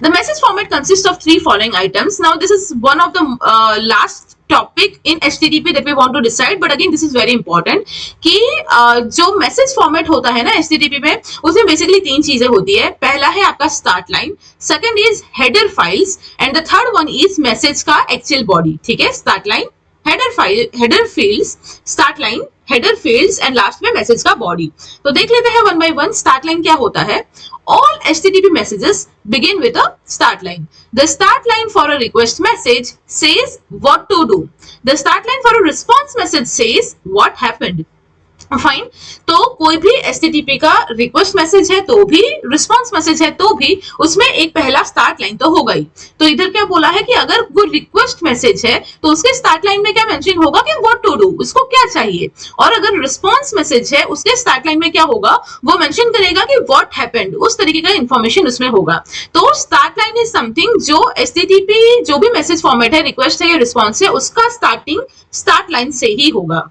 The message format consists of 3 following items. Now this is one of the last topic in HTTP that we want to decide, but again this is very important कि जो message format होता है ना HTTP में, उसमें basically 3 चीजें होती है। पहला है आपका start line, second is header files and the third one is message का एक्चुअल बॉडी। ठीक है, start line, header file, header fields, start line, header fields and last में मैसेज का बॉडी। तो देख लेते हैं one by one. Start line क्या होता है? All HTTP messages begin with a start line. The start line for a request message says what to do. The start line for a response message says what happened. Fine, तो कोई भी HTTP का request message है तो भी, response message है तो भी, उसमें एक पहला स्टार्ट लाइन तो होगा ही। तो इधर क्या बोला है कि अगर वो रिक्वेस्ट मैसेज है तो उसके स्टार्ट लाइन में क्या मेंशन होगा कि व्हाट टू डू, उसको क्या चाहिए, और अगर रिस्पॉन्स मैसेज है उसके स्टार्ट लाइन में क्या होगा, वो मेंशन करेगा कि व्हाट हैपेंड, उस तरीके का इंफॉर्मेशन उसमें होगा। तो स्टार्ट लाइन इज समथिंग जो HTTP जो भी मैसेज फॉर्मेट है, रिक्वेस्ट है या रिस्पॉन्स है, उसका स्टार्टिंग स्टार्ट लाइन से ही होगा।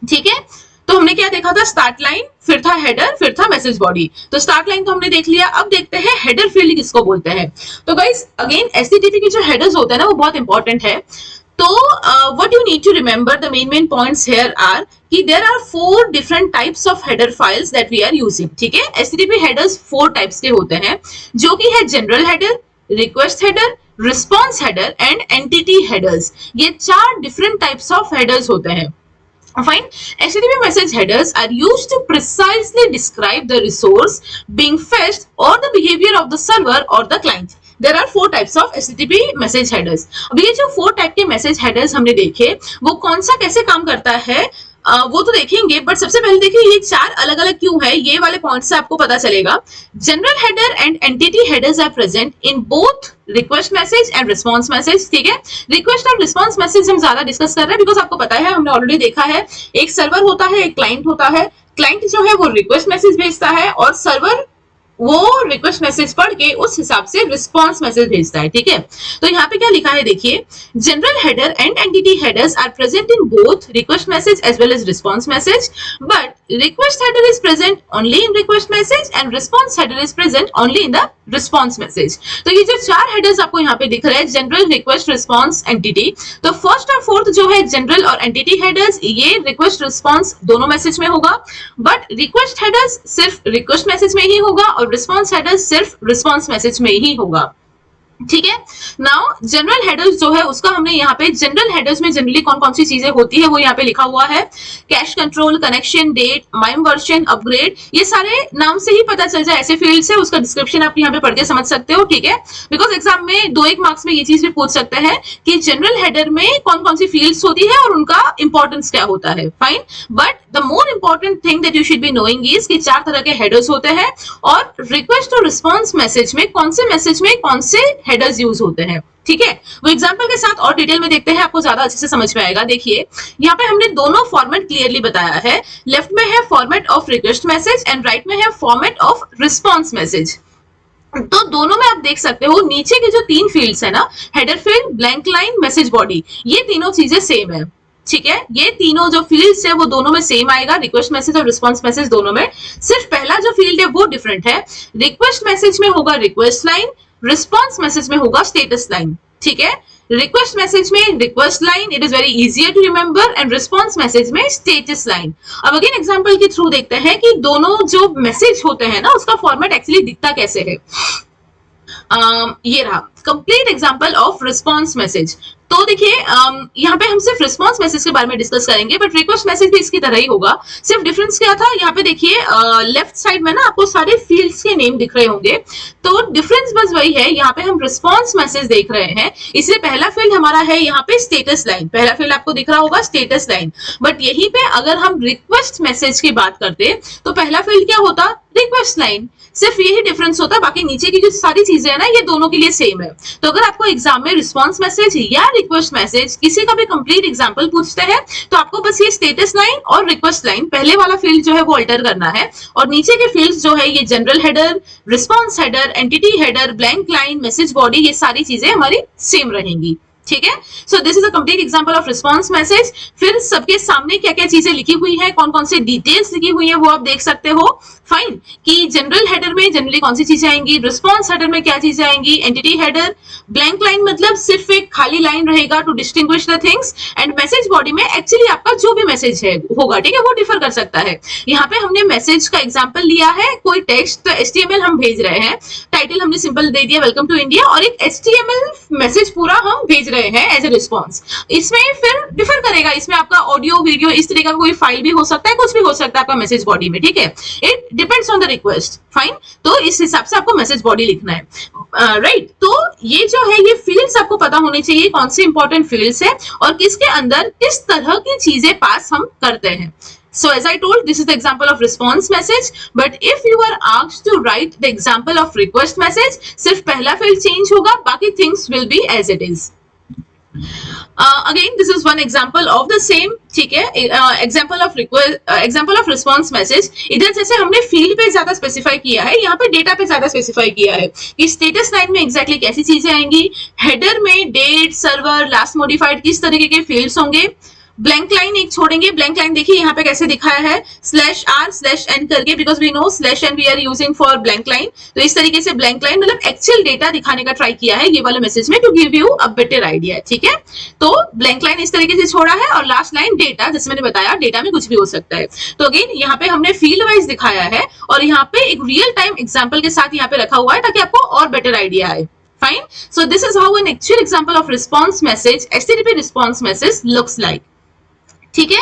ठीक है, तो हमने क्या देखा था? स्टार्ट लाइन, फिर था हेडर, फिर था मैसेज बॉडी। तो स्टार्ट लाइन तो हमने देख लिया, अब देखते हैं हेडर फील्ड किसको बोलते हैं। तो गाइस अगेन HTTP के जो हेडर्स होते हैं ना, वो बहुत इंपॉर्टेंट है। तो what you need to remember, the main points here are कि there are 4 different types of header files that we are using. ठीक है, HTTP हेडर्स 4 टाइप्स के होते हैं, जो कि है general header, request header, response header and entity headers. ये 4 डिफरेंट टाइप्स ऑफ हेडर्स होते हैं। Fine. HTTP message headers are used to precisely describe the resource being fetched or the behavior of the server or the client. There are 4 types of HTTP message headers. अब ये जो 4 type के message headers हमने देखे, वो कौन सा कैसे काम करता है वो तो देखेंगे, बट सबसे पहले देखिए ये 4 अलग अलग क्यों है, ये वाले पॉइंट से आपको पता चलेगा। General header and entity headers are present in both request message and response message. ठीक है, रिक्वेस्ट और रिस्पॉन्स मैसेज हम ज्यादा डिस्कस कर रहे हैं बिकॉज आपको पता है, हमने ऑलरेडी देखा है, एक सर्वर होता है, एक क्लाइंट होता है। क्लाइंट जो है वो रिक्वेस्ट मैसेज भेजता है और सर्वर वो रिक्वेस्ट मैसेज पढ़ के उस हिसाब से रिस्पॉन्स मैसेज भेजता है। ठीक है, तो यहाँ पे क्या लिखा है देखिए, general header and entity headers are present in both request message as well as response message, but request header is present only in request message and response header is present only in the response message. तो ये जो 4 headers आपको यहाँ पे दिख रहे हैं, general, request, response, entity, तो फर्स्ट और फोर्थ जो है जनरल और एंटिटी हेडर्स, ये रिक्वेस्ट रिस्पॉन्स दोनों मैसेज में होगा, बट रिक्वेस्ट हेडर्स सिर्फ रिक्वेस्ट मैसेज में ही होगा और रिस्पॉन्स हेडर्स सिर्फ रिस्पॉन्स मैसेज में ही होगा। ठीक है, नाउ जनरल हेडर्स जो है उसका हमने यहाँ पे, जनरल हेडर्स में जनरली कौन कौन सी चीजें होती है वो यहाँ पे लिखा हुआ है, cache control, connection, date, MIME version, upgrade, ये सारे नाम से ही पता चल जाए, ऐसे फील्ड से उसका डिस्क्रिप्शन आप यहाँ पे पढ़ के समझ सकते हो। ठीक है, बिकॉज एग्जाम में 2-1 मार्क्स में ये चीज भी पूछ सकते हैं कि जनरल हेडर में कौन कौन सी फील्ड्स होती है और उनका इंपॉर्टेंस क्या होता है। Fine, but the more important thing that you should be knowing is कि 4 तरह के हेडर्स होते हैं और रिक्वेस्ट और रिस्पॉन्स मैसेज में कौन से हेडर्स यूज होते हैं। ठीक है, वो एग्जांपल के साथ और डिटेल में देखते हैं, आपको ज्यादा अच्छे से समझ में आएगा। देखिए यहाँ पे हमने दोनों फॉर्मेट क्लियरली बताया है, लेफ्ट में है format of request message and right में है फॉर्मेट ऑफ रिस्पॉन्स मैसेज। तो दोनों में आप देख सकते हो नीचे के जो 3 फील्ड्स है ना, header field, blank line, message body, ये तीनों चीजें सेम है। ठीक है, ये तीनों जो फील्ड्स है वो दोनों में सेम आएगा, रिक्वेस्ट मैसेज और रिस्पॉन्स मैसेज दोनों में। सिर्फ पहला जो फील्ड है वो डिफरेंट है, रिक्वेस्ट मैसेज में होगा रिक्वेस्ट लाइन, रिस्पॉन्स मैसेज में होगा स्टेटस लाइन। ठीक है, रिक्वेस्ट मैसेज में request line, it is very easier to remember, and response message में स्टेटस लाइन। अब अगेन एग्जांपल के थ्रू देखते हैं कि दोनों जो मैसेज होते हैं ना उसका फॉर्मेट एक्चुअली दिखता कैसे है। ये रहा complete example of response message. तो देखिए यहाँ पे हम सिर्फ रिस्पॉन्स मैसेज के बारे में डिस्कस करेंगे, बट रिक्वेस्ट मैसेज भी इसकी तरह ही होगा। सिर्फ डिफरेंस क्या था, यहाँ पे देखिए लेफ्ट साइड में ना आपको सारे फील्ड्स के नेम दिख रहे होंगे, तो डिफरेंस बस वही है, यहाँ पे हम रिस्पॉन्स मैसेज देख रहे हैं, इसलिए पहला फील्ड हमारा है यहाँ पे स्टेटस लाइन, पहला फील्ड आपको दिख रहा होगा स्टेटस लाइन। बट यहीं पे अगर हम रिक्वेस्ट मैसेज की बात करते तो पहला फील्ड क्या होता, रिक्वेस्ट लाइन। सिर्फ यही डिफरेंस होता है, बाकी नीचे की जो सारी चीजें है ना ये दोनों के लिए सेम है। तो अगर आपको एग्जाम में रिस्पॉन्स मैसेज या रिक्वेस्ट मैसेज किसी का भी कंप्लीट एग्जांपल पूछते हैं तो आपको बस ये स्टेटस लाइन और रिक्वेस्ट लाइन पहले वाला फील्ड जो है वो अल्टर करना है, और नीचे के फील्ड्स जो है ये general header, response header, entity header, blank line, message body, ये सारी चीजें हमारी सेम रहेंगी। ठीक है, so this is a complete example of response message. फिर सबके सामने क्या क्या चीजें लिखी हुई है, कौन कौन से डिटेल्स लिखी हुई है वो आप देख सकते हो। फाइन, कि जनरल हेडर में जनरली कौन सी चीजें आएंगी, रिस्पॉन्स हेडर में क्या चीजें आएंगी, एंटिटी हेडर, ब्लैंक लाइन मतलब सिर्फ एक खाली लाइन रहेगा to distinguish the things, and message body में एक्चुअली आपका जो भी मैसेज है होगा, ठीक है, वो डिफर कर सकता है। यहाँ पे हमने मैसेज का एग्जाम्पल लिया है, कोई टेक्स्ट HTML हम भेज रहे हैं, टाइटल हमने सिंपल दे दिया वेलकम टू इंडिया, और एक HTML मैसेज पूरा हम भेज रहे हैं एज ए रिस्पॉन्स। इसमें फिर डिफर करेगा, इसमें आपका ऑडियो वीडियो इस तरह का कोई फाइल भी हो सकता है, कुछ भी हो सकता है आपका मैसेज बॉडी में, ठीक है, it depends on the request. Fine, तो इस हिसाब से आपको मैसेज बॉडी लिखना है, राइट। तो ये जो है ये फील्ड्स आपको पता होने चाहिए, कौन से इंपॉर्टेंट फील्ड्स है और किसके अंदर किस तरह की चीजें पास हम करते हैं। So as I told, this is the example of response message. But if you are asked to write the example of request message, सिर्फ पहला field change होगा, बाकी things will be as it is. Again, this is one example of the same, ठीक है, example of response message। इधर जैसे हमने field पे ज्यादा specify किया है, यहाँ पे data पे ज्यादा specify किया है कि status line में exactly कैसी चीजें आएंगी, header में date, server, last modified किस तरीके के fields होंगे, ब्लैंक लाइन एक छोड़ेंगे। ब्लैंक लाइन देखिए यहाँ पे कैसे दिखाया है /r/n करके, because we know /n we are using for blank line. तो इस तरीके से ब्लैंक लाइन मतलब एक्चुअल डेटा दिखाने का ट्राई किया है ये वाले मैसेज में, to give you a better idea. ठीक है, तो ब्लैंक लाइन इस तरीके से छोड़ा है, और लास्ट लाइन डेटा, जैसे मैंने बताया डेटा में कुछ भी हो सकता है। तो अगेन यहाँ पे हमने फील्ड वाइज दिखाया है, और यहाँ पे एक रियल टाइम एग्जाम्पल के साथ यहाँ पे रखा हुआ है ताकि आपको और बेटर आइडिया आए। Fine. So this is how an actual example of response message, HTTP response message looks like. ठीक है,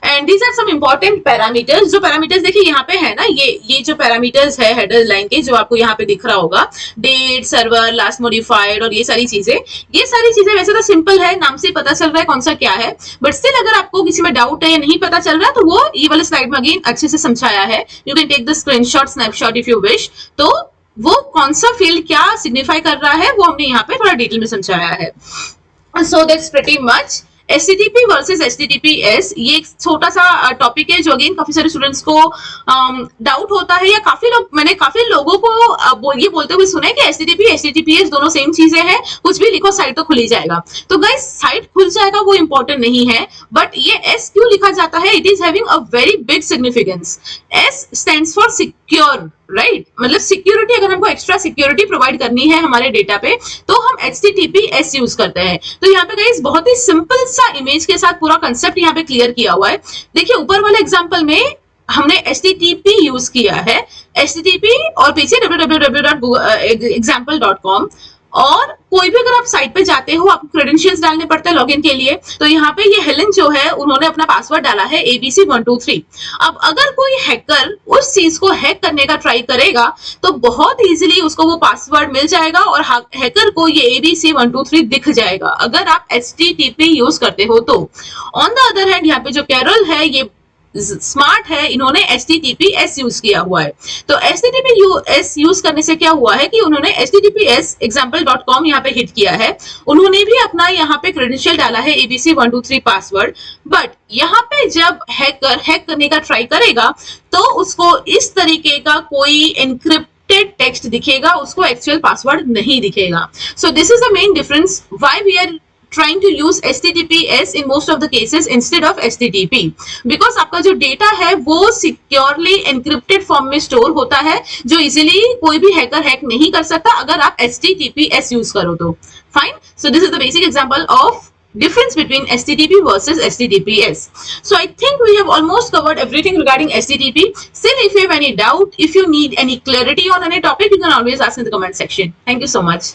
and these are some important parameters. जो पैरामीटर्स देखिए यहाँ पे है ना, ये जो पैरामीटर्स है हेडर लाइन के, जो आपको यहाँ पे दिख रहा होगा, डेट, सर्वर, लास्ट मॉडिफाइड और ये सारी चीजें वैसे तो सिंपल है, नाम से पता चल रहा है कौन सा क्या है, बट स्टिल अगर आपको किसी में डाउट है या नहीं पता चल रहा तो वो ये वाले स्लाइड में अगेन अच्छे से समझाया है। You can take the screenshot, snapshot if you wish. तो वो कौन सा फील्ड क्या सिग्निफाई कर रहा है वो हमने यहाँ पे थोड़ा डिटेल में समझाया है। So that's pretty much. HTTP versus HTTPS ये एक छोटा सा टॉपिक है जो अगेन काफी सारे स्टूडेंट्स को डाउट होता है, या मैंने काफी लोगों को ये बोलते हुए सुना है कि HTTP HTTPS दोनों सेम चीजें हैं, कुछ भी लिखो साइट तो खुल ही जाएगा। तो गाइस साइट खुल जाएगा वो इंपॉर्टेंट नहीं है, बट ये S क्यों लिखा जाता है, it is having a very big significance. S stands for secure, right, मतलब सिक्योरिटी, अगर हमको एक्स्ट्रा सिक्योरिटी प्रोवाइड करनी है हमारे डेटा पे तो हम HTTPS यूज करते हैं। तो यहाँ पे गाइस बहुत ही सिंपल सा इमेज के साथ पूरा कंसेप्ट यहाँ पे क्लियर किया हुआ है। देखिए ऊपर वाले एग्जांपल में हमने HTTP यूज किया है, HTTP और पीछे www.example.com, और कोई भी अगर आप साइट पे जाते हो आपको क्रेडेंशियल्स डालने पड़ते हैं लॉगिन के लिए। तो यहाँ पे ये हेलेन जो है उन्होंने अपना पासवर्ड डाला है ABC123। अब अगर कोई हैकर उस चीज को हैक करने का ट्राई करेगा तो बहुत इजीली उसको वो पासवर्ड मिल जाएगा और हैकर को ये ABC123 दिख जाएगा अगर आप HTTP यूज करते हो तो। ऑन द अदर हैंड यहाँ पे जो कैरल है ये स्मार्ट है, इन्होंने HTTPS यूज किया हुआ है। तो HTTPS यूज करने से क्या हुआ है कि उन्होंने HTTPS example.com यहाँ पे हिट किया है, उन्होंने भी अपना यहाँ पे क्रेडेंशियल डाला है ABC123 पासवर्ड, बट यहाँ पे जब हैकर हैक करने का ट्राई करेगा तो उसको इस तरीके का कोई एनक्रिप्टेड टेक्स्ट दिखेगा, उसको एक्चुअल पासवर्ड नहीं दिखेगा। So this is the main difference why we are trying to use HTTPS in most of the cases instead of HTTP, because आपका जो डेटा है वो सिक्योरली एनक्रिप्टेड फॉर्म में स्टोर होता है, जो इजीली कोई भी हैकर हैक नहीं कर सकता अगर आप HTTPS यूज करो तो। Fine, so this is the basic example of difference between HTTP versus HTTPS. So I think we have almost covered everything regarding HTTP. Still, if you have any doubt, if you need any clarity on any topic, you can always ask in the comment section. Thank you so much.